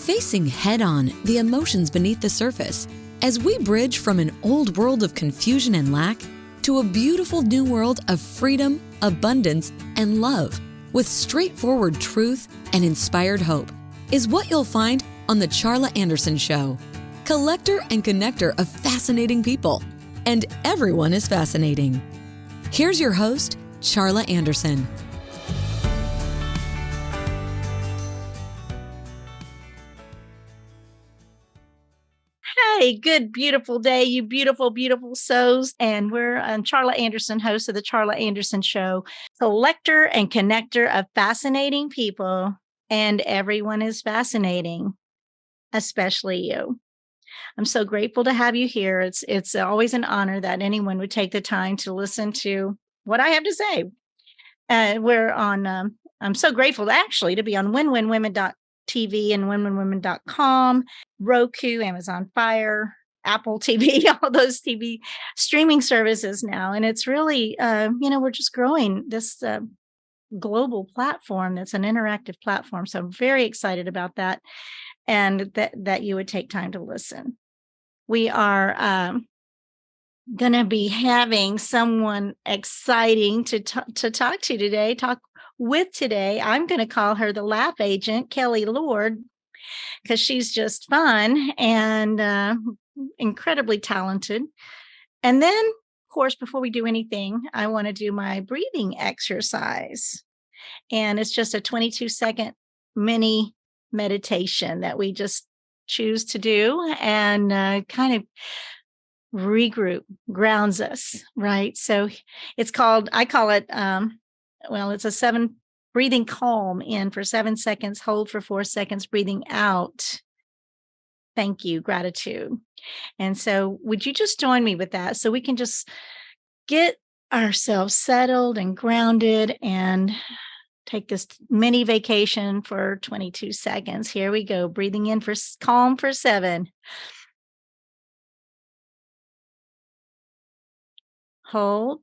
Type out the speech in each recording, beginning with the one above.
facing head-on the emotions beneath the surface as we bridge from an old world of confusion and lack to a beautiful new world of freedom, abundance, and love with straightforward truth and inspired hope is what you'll find on The Charla Anderson Show. Collector and connector of fascinating people. And everyone is fascinating. Here's your host, Charla Anderson. Hey, good, beautiful day, you beautiful, beautiful souls. And we're Charla Anderson, host of the Charla Anderson Show, collector and connector of fascinating people. And everyone is fascinating, especially you. I'm so grateful to have you here. It's always an honor that anyone would take the time to listen to what I have to say. We're on, I'm so grateful to be on winwinwomen.tv and winwinwomen.com, Roku, Amazon Fire, Apple TV, all those TV streaming services now. And it's really, we're just growing this global platform that's an interactive platform. So I'm very excited about that and that you would take time to listen. We are going to be having someone exciting to talk to today, today. I'm going to call her the laugh agent, Kelly Lord, because she's just fun and incredibly talented. And then, of course, before we do anything, I want to do my breathing exercise. And it's just a 22-second mini meditation that we just choose to do and kind of regroup, grounds us, right? So I call it, it's a 7 breathing calm in for 7 seconds, hold for 4 seconds, breathing out. Thank you, gratitude. And so would you just join me with that so we can just get ourselves settled and grounded and take this mini vacation for 22 seconds. Here we go. Breathing in for calm for 7. Hold.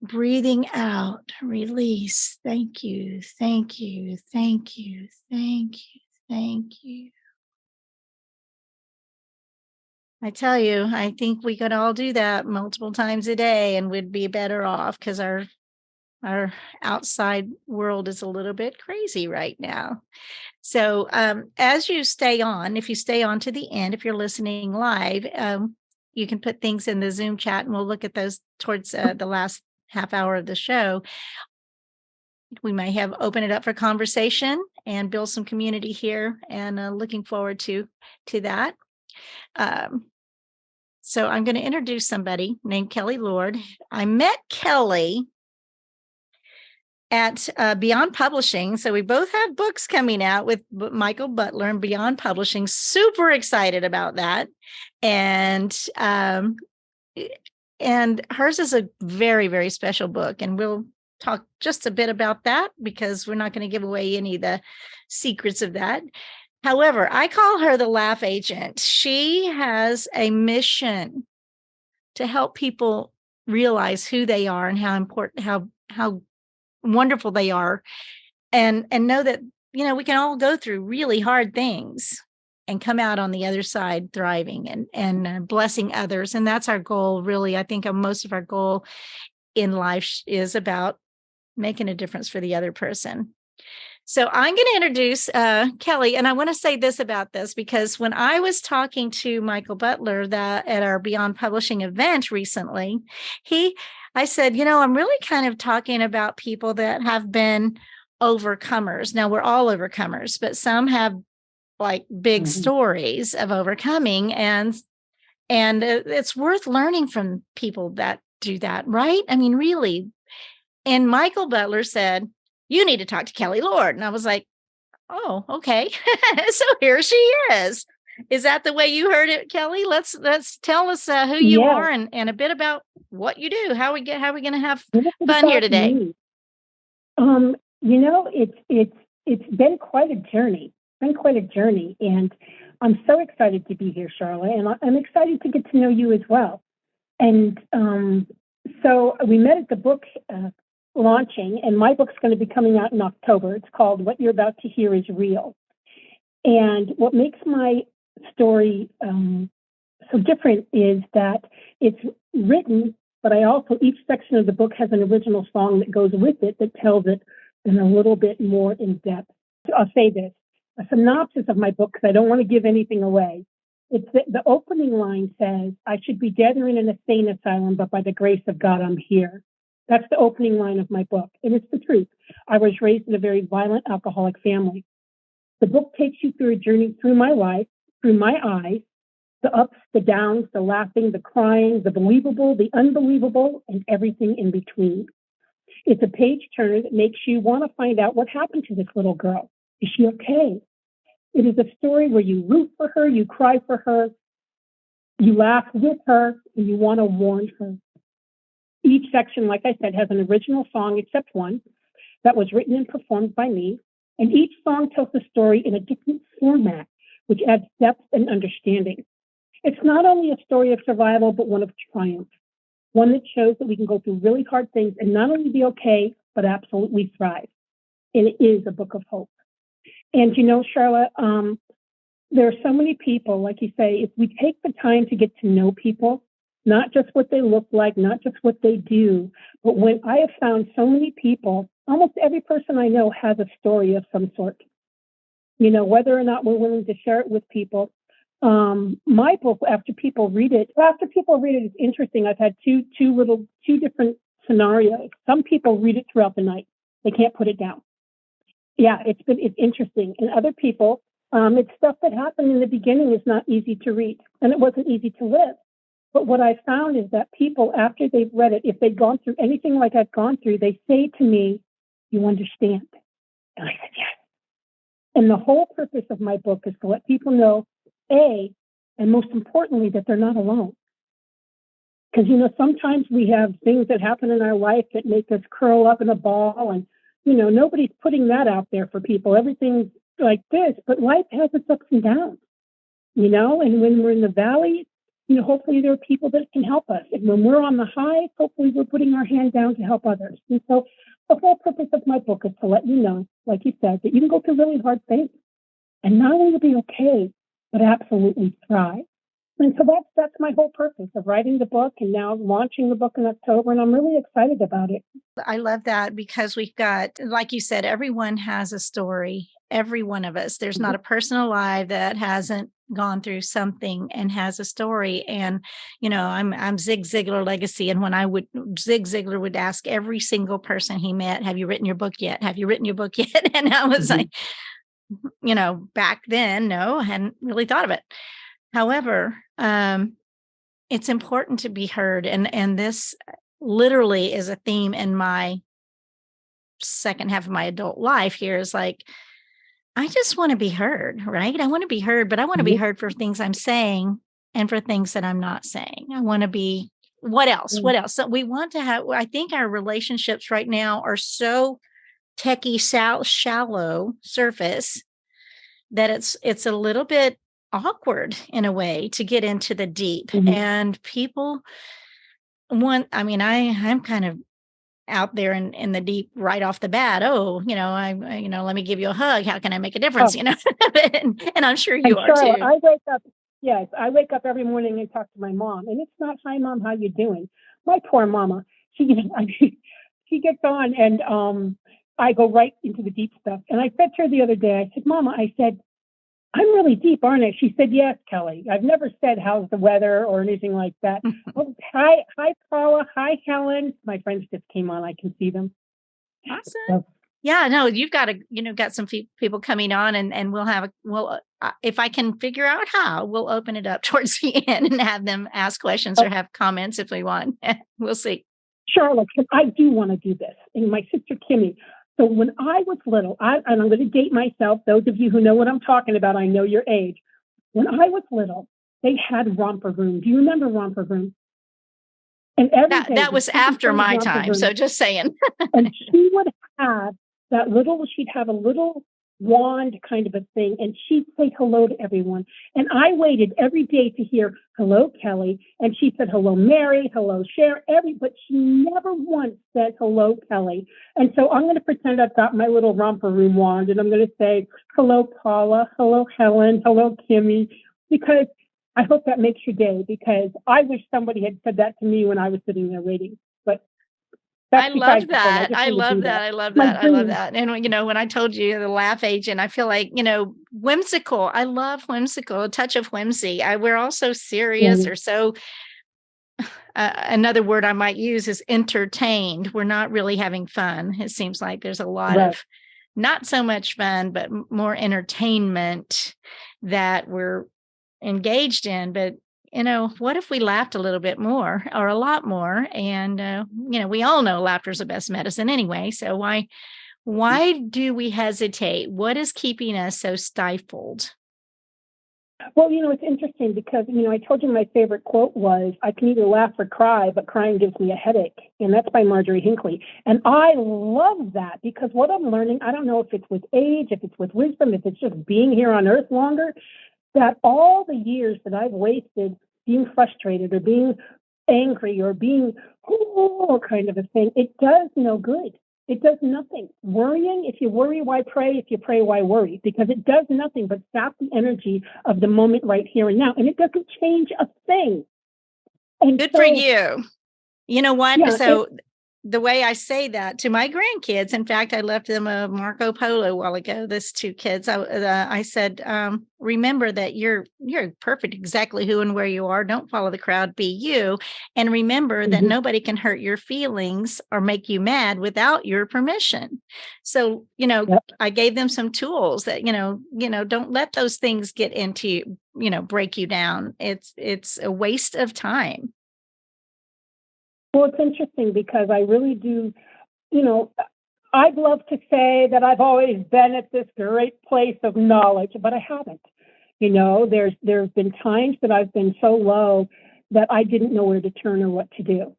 Breathing out. Release. Thank you. Thank you. Thank you. Thank you. Thank you. I tell you, I think we could all do that multiple times a day and we'd be better off because our outside world is a little bit crazy right now. So as you stay on, if you stay on to the end, if you're listening live, you can put things in the Zoom chat and we'll look at those towards the last half hour of the show. We may have opened it up for conversation and build some community here and looking forward to that. So I'm going to introduce somebody named Kelly Lord. I met Kelly at Beyond Publishing. So we both have books coming out with Michael Butler and Beyond Publishing. Super excited about that. And hers is a very, very special book. And we'll talk just a bit about that because we're not going to give away any of the secrets of that. However, I call her the laugh agent. She has a mission to help people realize who they are and how important, how wonderful they are, and know that, we can all go through really hard things and come out on the other side thriving and blessing others. And that's our goal, really. I think most of our goal in life is about making a difference for the other person. So I'm going to introduce Kelly, and I want to say this about this because when I was talking to Michael Butler at our Beyond Publishing event recently, I said, I'm really kind of talking about people that have been overcomers. Now, we're all overcomers, but some have like big stories of overcoming, and it's worth learning from people that do that, right? I mean, really. And Michael Butler said, you need to talk to Kelly Lord. And I was like, oh, okay. So here she is. Is that the way you heard it, Kelly? Let's tell us who you are and a bit about what you do. How are we going to have fun here today? It's been quite a journey. And I'm so excited to be here, Charla, and I'm excited to get to know you as well. And so we met at the book launching, and my book's going to be coming out in October. It's called What You're About to Hear is Real. And what makes my story so different is that it's written, but each section of the book has an original song that goes with it that tells it in a little bit more in depth. So I'll say this, a synopsis of my book, because I don't want to give anything away. It's the opening line says, I should be dead or in an insane asylum, but by the grace of God, I'm here. That's the opening line of my book. And it's the truth. I was raised in a very violent alcoholic family. The book takes you through a journey through my life, through my eyes, the ups, the downs, the laughing, the crying, the believable, the unbelievable, and everything in between. It's a page turner that makes you want to find out what happened to this little girl. Is she okay? It is a story where you root for her, you cry for her, you laugh with her, and you want to warn her. Each section, like I said, has an original song except one that was written and performed by me. And each song tells the story in a different format, which adds depth and understanding. It's not only a story of survival, but one of triumph. One that shows that we can go through really hard things and not only be okay, but absolutely thrive. And it is a book of hope. And you know, Charla, there are so many people, like you say, if we take the time to get to know people, not just what they look like, not just what they do, but when I have found so many people, almost every person I know has a story of some sort. You know, whether or not we're willing to share it with people. My book, after people read it, it's interesting. I've had two different scenarios. Some people read it throughout the night. They can't put it down. Yeah, it's interesting. And other people, it's stuff that happened in the beginning is not easy to read, and it wasn't easy to live. But what I found is that people, after they've read it, if they've gone through anything like I've gone through, they say to me, "You understand?" And I said, "Yes." And the whole purpose of my book is to let people know, and most importantly, that they're not alone. Because, you know, sometimes we have things that happen in our life that make us curl up in a ball, and, you know, nobody's putting that out there for people. Everything's like this, but life has its ups and downs, you know, and when we're in the valley, you know, hopefully there are people that can help us. And when we're on the high, hopefully we're putting our hand down to help others. And so the whole purpose of my book is to let you know, like you said, that you can go through really hard things and not only be okay, but absolutely thrive. And so that's my whole purpose of writing the book and now launching the book in October. And I'm really excited about it. I love that because we've got, like you said, everyone has a story. Every one of us. There's not a person alive that hasn't gone through something and has a story. And, you know, I'm Zig Ziglar legacy. And Zig Ziglar would ask every single person he met, "Have you written your book yet? Have you written your book yet?" And I was like, you know, back then, no, I hadn't really thought of it. However, it's important to be heard. And this literally is a theme in my second half of my adult life here is like, I just want to be heard, right? I want to be heard, but I want to be heard for things I'm saying and for things that I'm not saying. I want to be, what else? What else? So we want to have, I think our relationships right now are so techie, shallow surface that it's a little bit awkward in a way to get into the deep. And people I'm kind of out there in the deep right off the bat. Oh, you know, let me give you a hug. How can I make a difference? You know, and I'm sure you are too. I wake up every morning and talk to my mom, and it's not, "Hi, Mom, how you doing?" My poor mama, she gets on, and I go right into the deep stuff. And I said to her the other day, I said, "Mama," I said, "I'm really deep, aren't I?" She said, "Yes, Kelly. I've never said how's the weather or anything like that." Oh, hi, Paula. Hi, Helen. My friends just came on. I can see them. Awesome. So, yeah, no, you've got got some people coming on, and we'll if I can figure out how, we'll open it up towards the end and have them ask questions or have comments if we want. We'll see. Charlotte, I do want to do this. And my sister Kimmy. So when I was little, and I'm going to date myself, those of you who know what I'm talking about, I know your age. When I was little, they had romper room. Do you remember romper room? And that was after my time, so just saying. And she would have she'd have a little wand kind of a thing, and she'd say hello to everyone. And I waited every day to hear, hello, Kelly. And she said, hello, Mary, hello, Cher, but she never once said, hello, Kelly. And so I'm going to pretend I've got my little romper room wand, and I'm going to say, hello, Paula, hello, Helen, hello, Kimmy, because I hope that makes your day, because I wish somebody had said that to me when I was sitting there waiting. But I love that. I love that. I love that. I love that. And, when I told you the laugh agent, I feel like, whimsical. I love whimsical, a touch of whimsy. We're all so serious or so, another word I might use is entertained. We're not really having fun. It seems like there's a lot of not so much fun, but more entertainment that we're engaged in. But what if we laughed a little bit more or a lot more? And, we all know laughter is the best medicine anyway. So why do we hesitate? What is keeping us so stifled? Well, it's interesting because, I told you my favorite quote was, I can either laugh or cry, but crying gives me a headache. And that's by Marjorie Hinckley. And I love that because what I'm learning, I don't know if it's with age, if it's with wisdom, if it's just being here on earth longer, that all the years that I've wasted being frustrated or being angry or being kind of a thing, it does no good. It does nothing. Worrying, if you worry, why pray? If you pray, why worry? Because it does nothing but sap the energy of the moment right here and now. And it doesn't change a thing. And good for you. You know what? Yeah, so the way I say that to my grandkids, in fact, I left them a Marco Polo a while ago, this 2 kids. I said, remember that you're perfect exactly who and where you are. Don't follow the crowd, be you. And remember that nobody can hurt your feelings or make you mad without your permission. So, I gave them some tools that, don't let those things get into you, break you down. It's a waste of time. Well, it's interesting because I really do, I'd love to say that I've always been at this great place of knowledge, but I haven't. There's been times that I've been so low that I didn't know where to turn or what to do.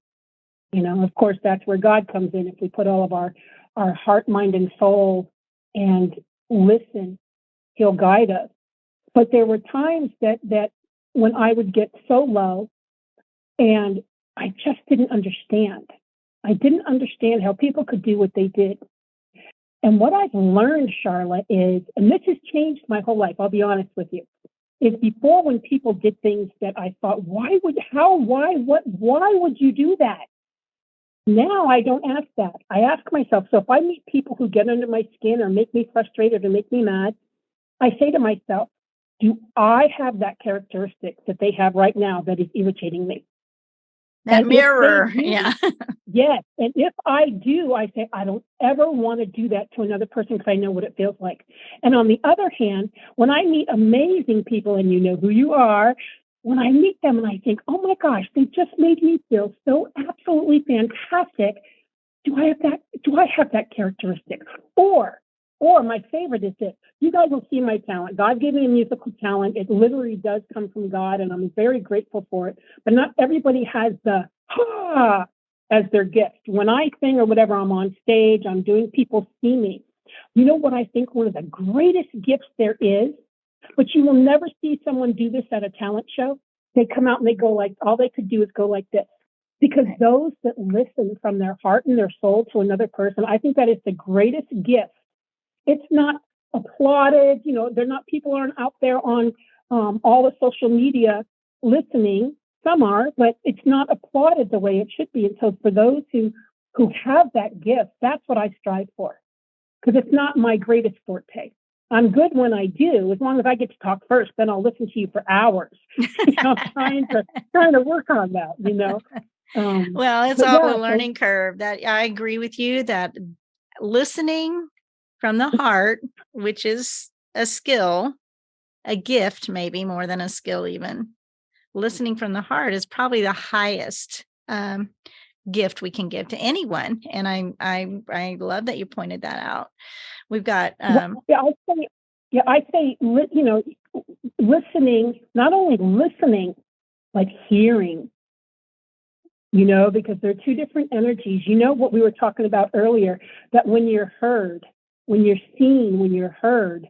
Of course, that's where God comes in. If we put all of our heart, mind, and soul and listen, he'll guide us. But there were times that when I would get so low and I just didn't understand. I didn't understand how people could do what they did. And what I've learned, Charla, is, and this has changed my whole life, I'll be honest with you, is before when people did things that I thought, why would you do that? Now I don't ask that. I ask myself, so if I meet people who get under my skin or make me frustrated or make me mad, I say to myself, do I have that characteristic that they have right now that is irritating me? That and mirror, yes. And if I do, I say, I don't ever want to do that to another person because I know what it feels like. And on the other hand, when I meet amazing people, and you know who you are, when I meet them and I think, oh my gosh, they just made me feel so absolutely fantastic. Do I have that characteristic? Or my favorite is this. You guys will see my talent. God gave me a musical talent. It literally does come from God, and I'm very grateful for it. But not everybody has the ha as their gift. When I sing or whatever, I'm on stage, I'm doing, people see me. You know what I think one of the greatest gifts there is? But you will never see someone do this at a talent show. They come out and they go like, all they could do is go like this. Because those that listen from their heart and their soul to another person, I think that is the greatest gift. It's not applauded, people aren't out there on all the social media listening. Some are, but it's not applauded the way it should be. And so for those who have that gift, that's what I strive for. Because it's not my greatest forte. I'm good when I do, as long as I get to talk first, then I'll listen to you for hours. I'm trying to work on that, Well, it's all a learning curve. That I agree with you that listening from the heart, which is a skill, a gift, maybe more than a skill even. Listening from the heart is probably the highest gift we can give to anyone. And I love that you pointed that out. We've got I say listening, not only listening, but hearing. Because there are two different energies. What we were talking about earlier, that when you're heard, when you're seen, when you're heard,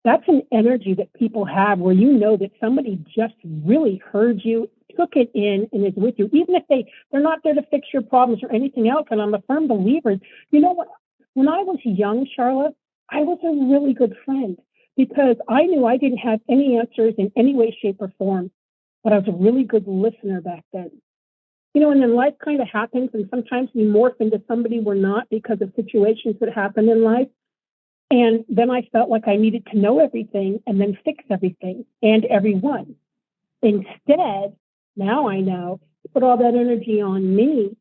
that's an energy that people have where you know that somebody just really heard you, took it in, and is with you, even if they're not there to fix your problems or anything else. And I'm a firm believer. You know what? When I was young, Charla, I was a really good friend because I knew I didn't have any answers in any way, shape, or form, but I was a really good listener back then. And then life kind of happens, and sometimes we morph into somebody we're not because of situations that happen in life. And then I felt like I needed to know everything and then fix everything and everyone. Instead, now I know to put all that energy on me.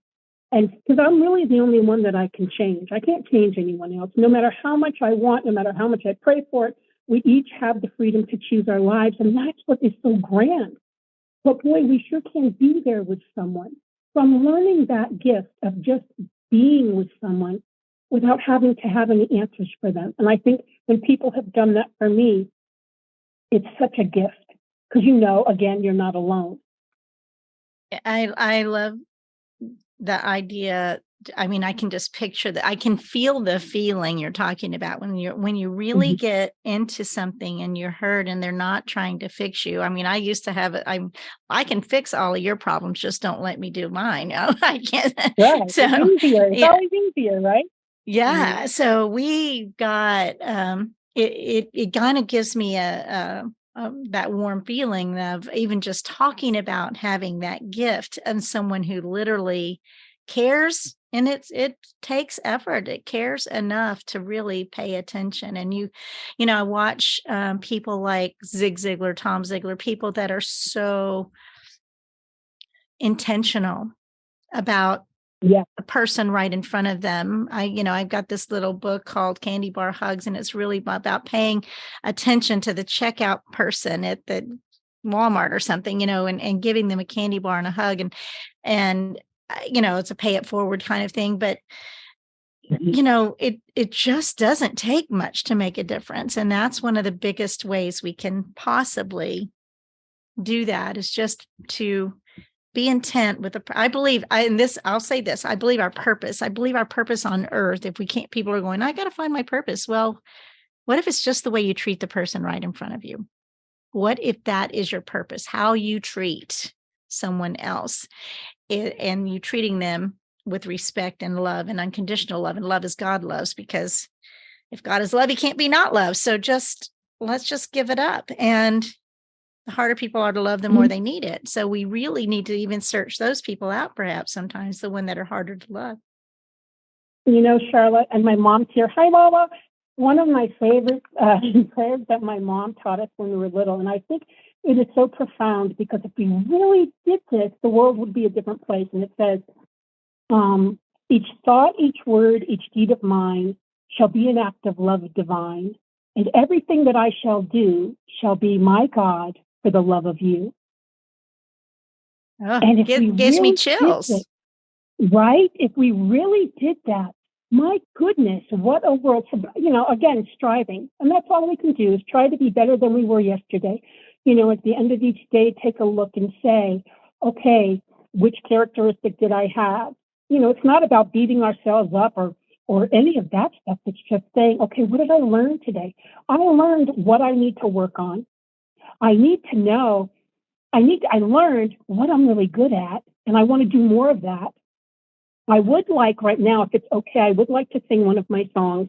And because I'm really the only one that I can change. I can't change anyone else. No matter how much I want, no matter how much I pray for it, we each have the freedom to choose our lives. And that's what is so grand. But boy, we sure can be there with someone. So I'm learning that gift of just being with someone without having to have any answers for them. And I think when people have done that for me, it's such a gift because again, you're not alone. I love the idea. I mean, I can just picture that. I can feel the feeling you're talking about when you really Mm-hmm. get into something and you're heard and they're not trying to fix you. I mean, I used to have it. I can fix all of your problems, just don't let me do mine. I can't. Right. So It's easier. It's yeah, always easier, right? yeah. So we got it kind of gives me a that warm feeling of even just talking about having that gift and someone who literally cares. And it takes effort. It cares enough to really pay attention. And I watch people like Zig Ziglar, Tom Ziglar, people that are so intentional about Yeah. a person right in front of them. I've got this little book called Candy Bar Hugs, and it's really about paying attention to the checkout person at the Walmart or something, and giving them a candy bar and a hug. And it's a pay it forward kind of thing. But, it just doesn't take much to make a difference. And that's one of the biggest ways we can possibly do that is just to be intent with I'll say this, I believe our purpose on earth. If we can't, people are going, I got to find my purpose. Well, what if it's just the way you treat the person right in front of you? What if that is your purpose? How you treat someone else and you treating them with respect and love and unconditional love, and love as God loves, because if God is love, he can't be not love. So let's just give it up. And the harder people are to love, the more they need it. So we really need to even search those people out, perhaps sometimes the one that are harder to love. Charlotte, and my mom's here. Hi, Mama. One of my favorite prayers that my mom taught us when we were little, and I think it is so profound because if we really did this, the world would be a different place. And it says, each thought, each word, each deed of mine shall be an act of love divine, and everything that I shall do shall be my God for the love of you. Oh, and if gives me chills. It, right? If we really did that, my goodness, what a world. Again, striving. And that's all we can do is try to be better than we were yesterday. At the end of each day, take a look and say, okay, which characteristic did I have? It's not about beating ourselves up or any of that stuff. It's just saying, okay, what did I learn today? I learned what I need to work on. I need to know. I learned what I'm really good at, and I want to do more of that. I would like right now, if it's okay, I would like to sing one of my songs,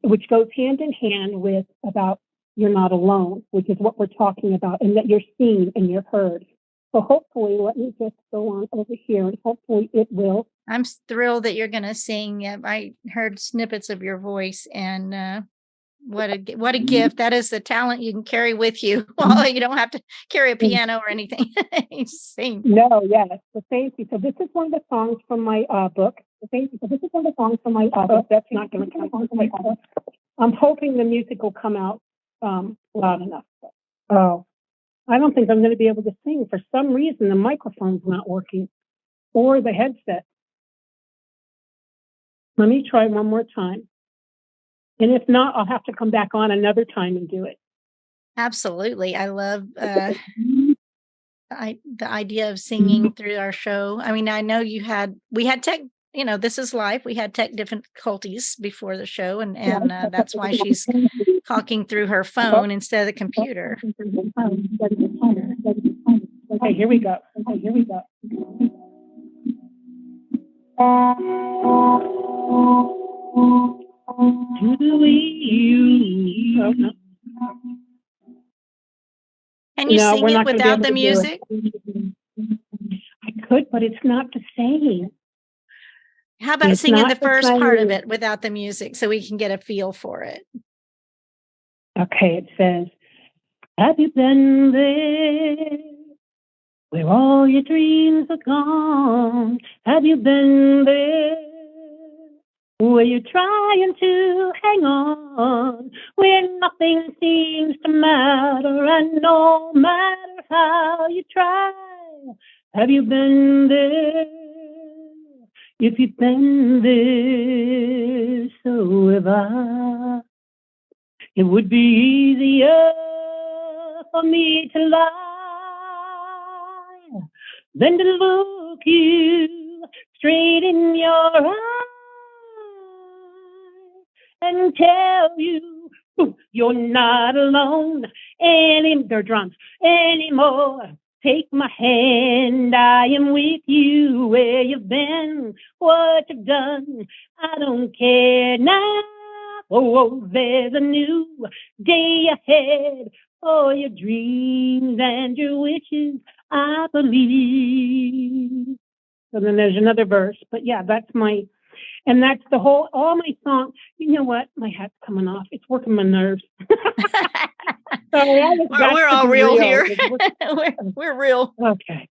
which goes hand in hand with about you're not alone, which is what we're talking about, and that you're seen and you're heard. So hopefully, let me just go on over here, and hopefully it will. I'm thrilled that you're going to sing. I heard snippets of your voice, and what a gift. That is the talent you can carry with you. Well, you don't have to carry a piano or anything. You just sing. No, yes. So thank you. So this is one of the songs from my book. So thank you. So this is one of the songs from my book. That's not going to come out. I'm hoping the music will come out loud enough. Oh, I don't think I'm going to be able to sing. For some reason, the microphone's not working or the headset. Let me try one more time. And if not, I'll have to come back on another time and do it. Absolutely. I love the idea of singing through our show. I mean, I know we had this is life. We had tech difficulties before the show, and that's why she's talking through her phone instead of the computer. Okay, here we go. Can you sing it without the music? I could, but it's not the same. How about singing the first part of it without the music so we can get a feel for it? Okay, it says, have you been there where all your dreams are gone? Have you been there where you're trying to hang on, where nothing seems to matter, and no matter how you try? Have you been there? If you've been there, so have I. It would be easier for me to lie than to look you straight in your eyes and tell you you're not alone anymore. Take my hand, I am with you where you've been, what you've done, I don't care now. Oh, there's a new day ahead for your dreams and your wishes, I believe. So then there's another verse, but yeah, that's the whole, all my songs. You know what? My hat's coming off. It's working my nerves. Sorry, we're all real here. we're real. Okay.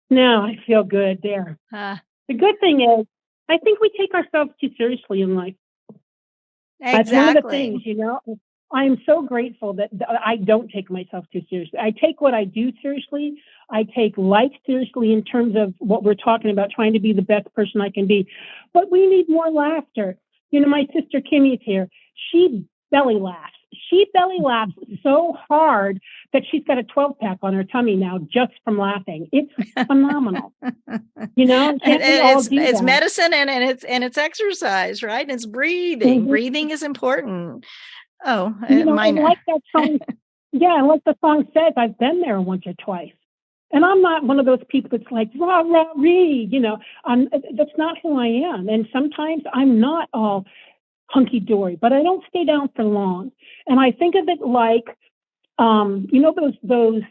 No, I feel good there. The good thing is, I think we take ourselves too seriously in life. Exactly. That's one of the things, I am so grateful that I don't take myself too seriously. I take what I do seriously. I take life seriously in terms of what we're talking about, trying to be the best person I can be. But we need more laughter. My sister Kimmy's here. She belly laughs. She belly laughs so hard that she's got a 12-pack on her tummy now just from laughing. It's phenomenal. It's medicine and it's exercise, right? It's breathing. Mm-hmm. Breathing is important. Oh, like that song. Yeah, like the song says, I've been there once or twice. And I'm not one of those people that's like, rah, rah, ree, that's not who I am. And sometimes I'm not all hunky-dory, but I don't stay down for long. And I think of it like, those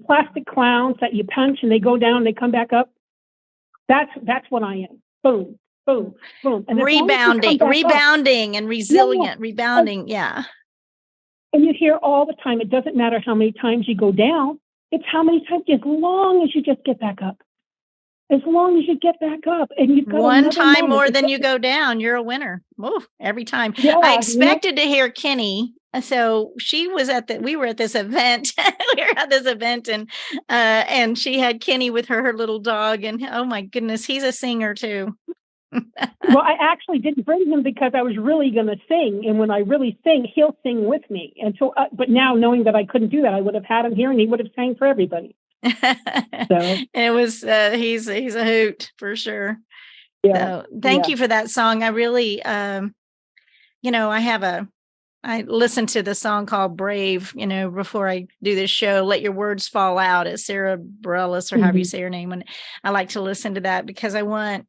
plastic clowns that you punch and they go down and they come back up. That's what I am. Boom, boom, boom. And rebounding and resilient, rebounding. Yeah. And you hear all the time, it doesn't matter how many times you go down. It's how many times, as long as you just get back up. As long as you get back up, and you've got one time more than you go down, you're a winner. Ooh, every time. Yeah, I expected to hear Kenny. So we were at this event. We were at this event, and she had Kenny with her little dog, and oh my goodness, he's a singer too. Well, I actually didn't bring him because I was really going to sing, and when I really sing, he'll sing with me. And so, but now knowing that I couldn't do that, I would have had him here, and he would have sang for everybody. So it was he's a hoot for sure. Yeah. So thank you for that song. I really I listened to the song called Brave, before I do this show. Let Your Words Fall Out. It's Sarah Bareilles, or however you say her name. And I like to listen to that because I want,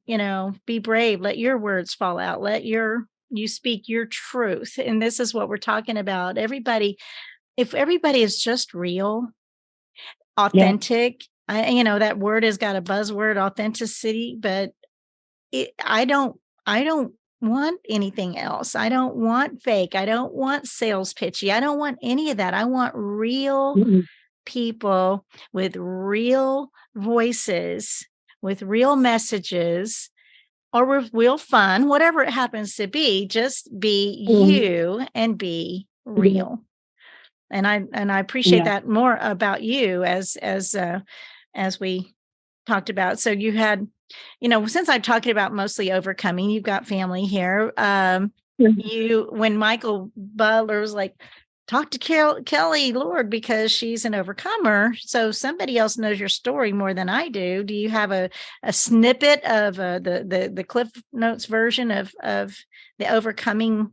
be brave. Let your words fall out. You speak your truth. And this is what we're talking about. If everybody is just real, authentic. Yeah. That word has got a buzzword, authenticity, but I don't want anything else. I don't want fake. I don't want sales pitchy. I don't want any of that. I want real people with real voices, with real messages, or with real fun, whatever it happens to be. Just be you and be real. And I appreciate that more about you as we talked about. So you had, since I'm talking about mostly overcoming, you've got family here. When Michael Butler was like, talk to Kelly Lord because she's an overcomer. So somebody else knows your story more than I do. Do you have a snippet of the Cliff Notes version of the overcoming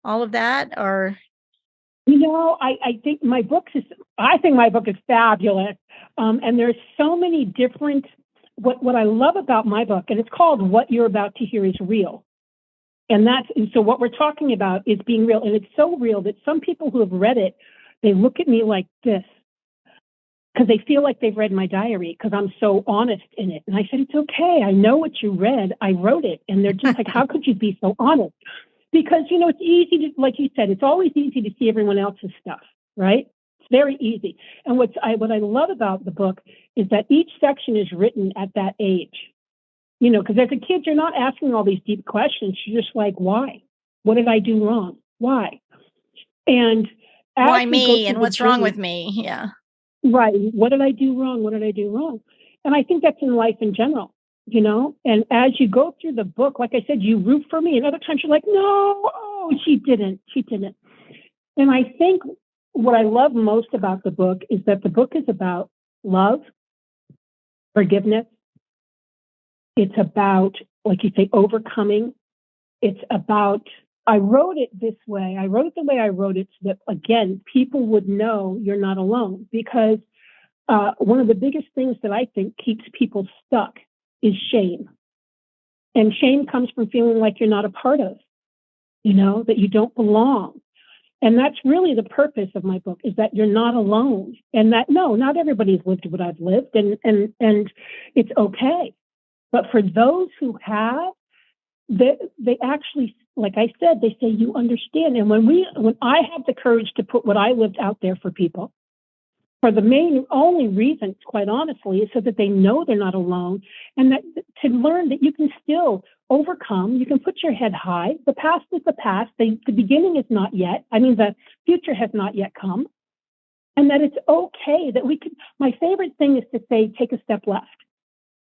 all of that? Or I think my book is fabulous. And there's so many different, what I love about my book, and it's called What You're About to Hear is Real. And so what we're talking about is being real. And it's so real that some people who have read it, they look at me like this because they feel like they've read my diary because I'm so honest in it. And I said, it's okay. I know what you read. I wrote it. And they're just like, how could you be so honest? Because, it's easy to, like you said, it's always easy to see everyone else's stuff, right? It's very easy. And what I love about the book is that each section is written at that age. Because as a kid, you're not asking all these deep questions. You're just like, why? What did I do wrong? Why? And why me? And what's wrong with me? Yeah. Right. What did I do wrong? What did I do wrong? And I think that's in life in general, and as you go through the book, like I said, you root for me. And other times you're like, no, oh, she didn't. And I think what I love most about the book is that the book is about love, forgiveness. It's about, like you say, overcoming. It's about, I wrote it this way. I wrote it the way I wrote it so that, again, people would know you're not alone. Because one of the biggest things that I think keeps people stuck is shame. And shame comes from feeling like you're not a part of, that you don't belong. And that's really the purpose of my book, is that you're not alone. And that, no, not everybody's lived what I've lived. And it's okay. But for those who have, they actually, like I said, they say, you understand. And when I have the courage to put what I lived out there for people, for the only reason, quite honestly, is so that they know they're not alone, and that to learn that you can still overcome, you can put your head high. The past is the past. The beginning is not yet. The future has not yet come. And that it's okay that we can, my favorite thing is to say, take a step left.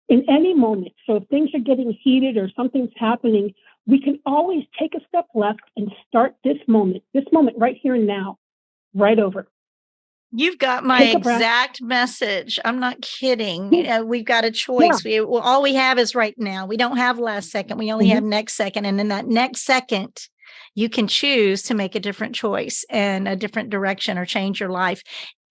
In any moment, so if things are getting heated or something's happening, we can always take a step left and start this moment right here and now, right over. You've got my exact message. I'm not kidding. We've got a choice. Yeah. All we have is right now. We don't have last second. We only have next second. And in that next second, you can choose to make a different choice and a different direction or change your life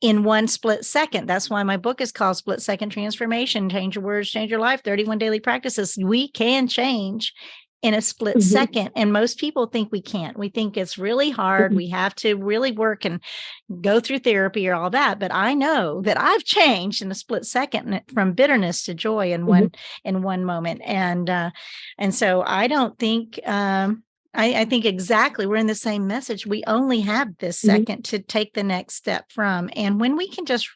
in one split second. That's why my book is called Split Second Transformation. Change your words, change your life, 31 daily practices. We can change in a split second. And most people think we can't. We think it's really hard. We have to really work and go through therapy or all that. But I know that I've changed in a split second from bitterness to joy in one moment. And so I don't think, I think exactly we're in the same message. We only have this second to take the next step from. And when we can just,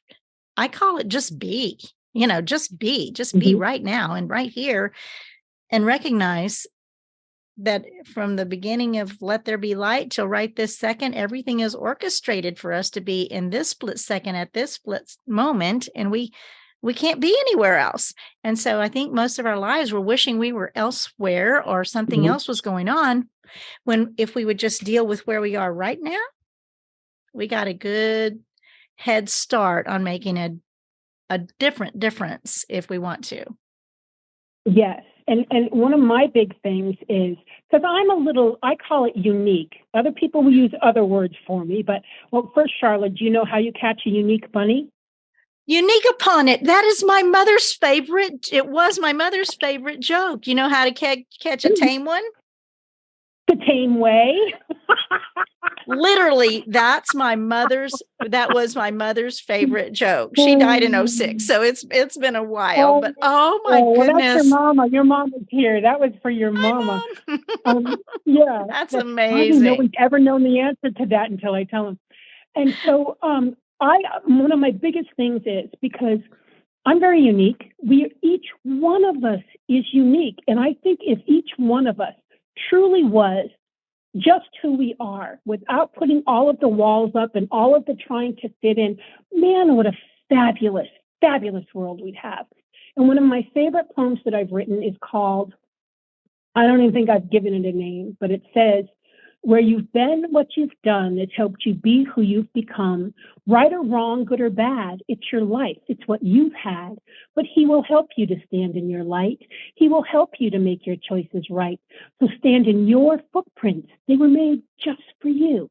I call it just be, just be right now and right here, and recognize that from the beginning of Let There Be Light till right this second, everything is orchestrated for us to be in this split second at this split moment. And we can't be anywhere else. And so I think most of our lives we're wishing we were elsewhere or something else was going on, when if we would just deal with where we are right now, we got a good head start on making a difference if we want to. Yes. And one of my big things is, because I call it unique. Other people will use other words for me. But, well, first, Charla, do you know how you catch a unique bunny? Unique upon it. That is my mother's favorite. It was my mother's favorite joke. You know how to catch a tame one? The tame way. Literally, that was my mother's favorite joke. She died in 2006, so it's been a while, but oh my goodness. That's your mama. Your mama's here. That was for your mama. Yeah. That's amazing. I don't know we've ever known the answer to that until I tell him. And so one of my biggest things is, because I'm very unique, each one of us is unique. And I think if each one of us truly was just who we are, without putting all of the walls up and all of the trying to fit in, man, what a fabulous, fabulous world we'd have. And one of my favorite poems that I've written is called, I don't even think I've given it a name, but it says, Where you've been, what you've done, it's helped you be who you've become. Right or wrong, good or bad, it's your life. It's what you've had. But he will help you to stand in your light. He will help you to make your choices right. So stand in your footprints. They were made just for you.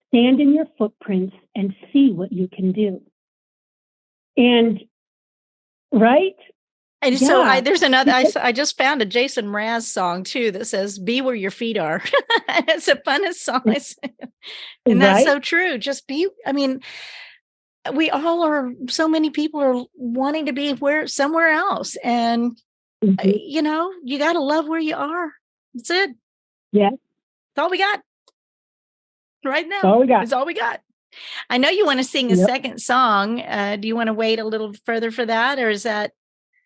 Stand in your footprints and see what you can do. And, right? And so there's another, I just found a Jason Mraz song too that says, be where your feet are. It's the funnest song. And that's so true. Just be, I mean, we all are, so many people are wanting to be somewhere else. And, you know, you got to love where you are. That's it. Yeah. That's all we got right now. That's all we got. That's all we got. I know you want to sing a second song. Do you want to wait a little further for that? Or is that?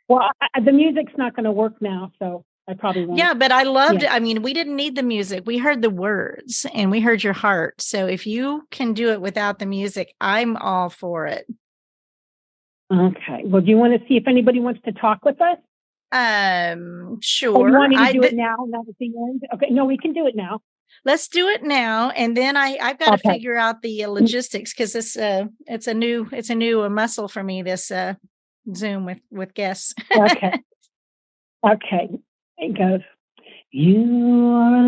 Well, the music's not going to work now, so I probably won't. Yeah, but I loved it. I mean, we didn't need the music. We heard the words and we heard your heart. So if you can do it without the music, I'm all for it. Okay. Well, do you want to see if anybody wants to talk with us? Sure. Or you want me to do it now, not at the end? Okay. No, we can do it now. Let's do it now, and then I've got to figure out the logistics because it's a new muscle for me. This Zoom with guests. Okay. Okay. It goes. You are a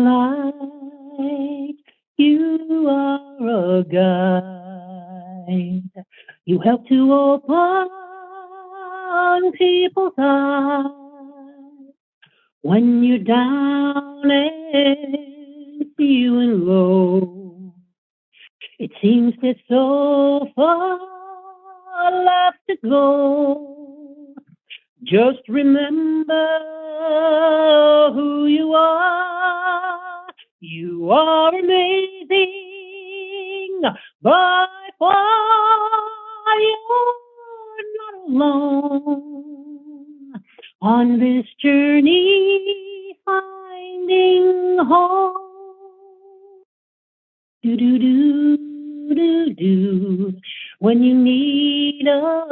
light. You are a guide. You help to open people's eyes when you're down and feeling low. It seems there's so far left to go. Just remember who you are. You are amazing. By far, you're not alone on this journey finding home. Do do do do do. When you need a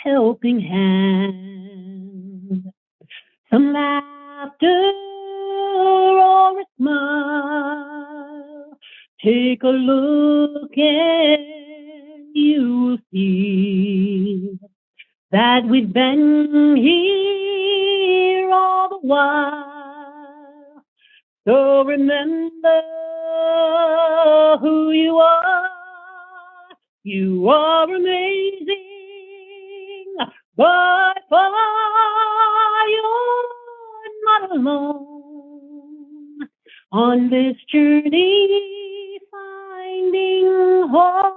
helping hand, some laughter or a smile. Take a look and you will see that we've been here all the while. So remember who you are. You are amazing. By far, you're not alone on this journey finding home.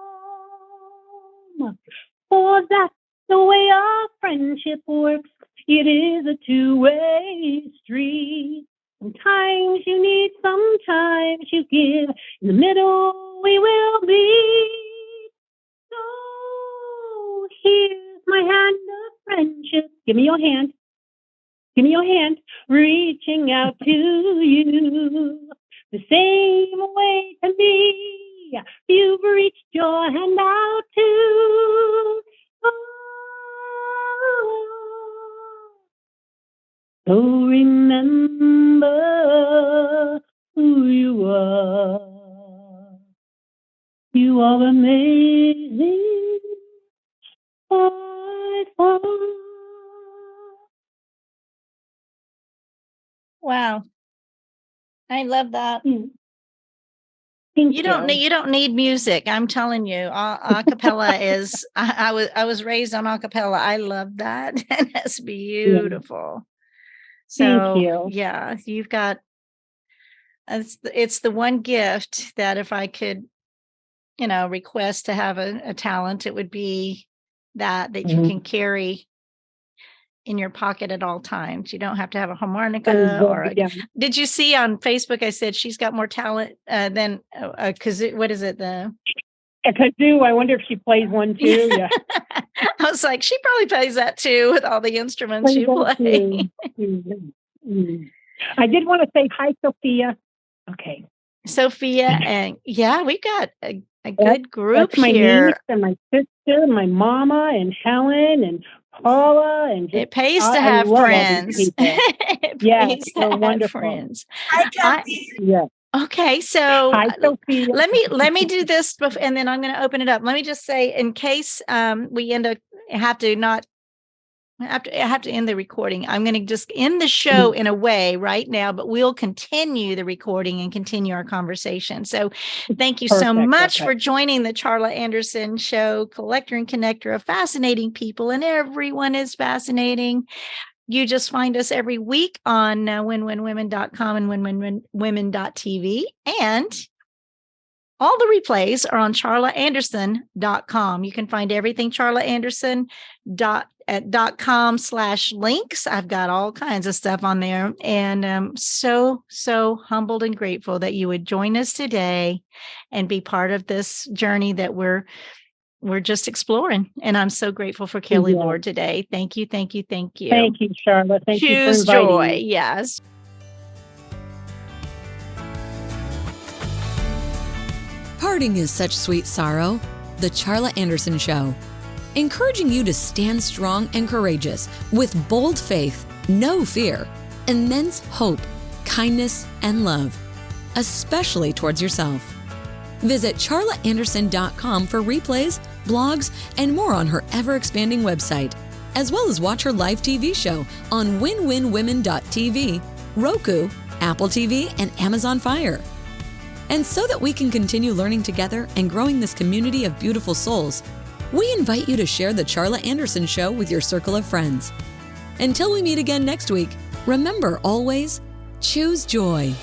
For that's the way our friendship works. It is a two-way street. Sometimes you need, sometimes you give. In the middle, we will meet. So here's my hand of friendship. Give me your hand. Give me your hand. Reaching out to you. The same way to me. You've reached your hand out too. So remember who you are. You are amazing. By far. Wow. I love that. Thank You don't need music. I'm telling you, acapella is. I was raised on acapella. I love that, and that's beautiful. So thank you. Yeah, you've got. It's the one gift that if I could, request to have a talent, it would be that you can carry in your pocket at all times. You don't have to have a harmonica Did you see on Facebook, I said she's got more talent than what is it? A kazoo. I wonder if she plays one too. Yeah. I was like, she probably plays that too with all the instruments you play. I did want to say hi, Sophia. Okay. Sophia, and we've got a good group that's my here. Niece and my sister, and my mama, and Helen, and Paula, and it pays to have friends. It pays to have wonderful friends. Hi, Kathy. Yeah. Okay, so Hi, Sophia. let me do this, and then I'm going to open it up. Let me just say, in case we end up have to not I have to end the recording. I'm going to just end the show in a way right now, but we'll continue the recording and continue our conversation. So thank you so much for joining the Charla Anderson Show, collector and connector of fascinating people, and everyone is fascinating. You just find us every week on winwinwomen.com and winwinwomen.tv. And all the replays are on charlaanderson.com. You can find everything charlaanderson.com/links. I've got all kinds of stuff on there. And I'm so humbled and grateful that you would join us today and be part of this journey that we're just exploring. And I'm so grateful for Kelly Lord today. Thank you. Thank you. Thank you. Thank you, Charla. Thank you for Choose inviting joy. me. Yes. Parting is such sweet sorrow. The Charla Anderson Show, encouraging you to stand strong and courageous with bold faith, no fear, immense hope, kindness, and love, especially towards yourself. Visit charlaanderson.com for replays, blogs, and more on her ever-expanding website, as well as watch her live TV show on winwinwomen.tv, Roku, Apple TV, and Amazon Fire. And so that we can continue learning together and growing this community of beautiful souls, we invite you to share the Charla Anderson Show with your circle of friends. Until we meet again next week, remember always, choose joy.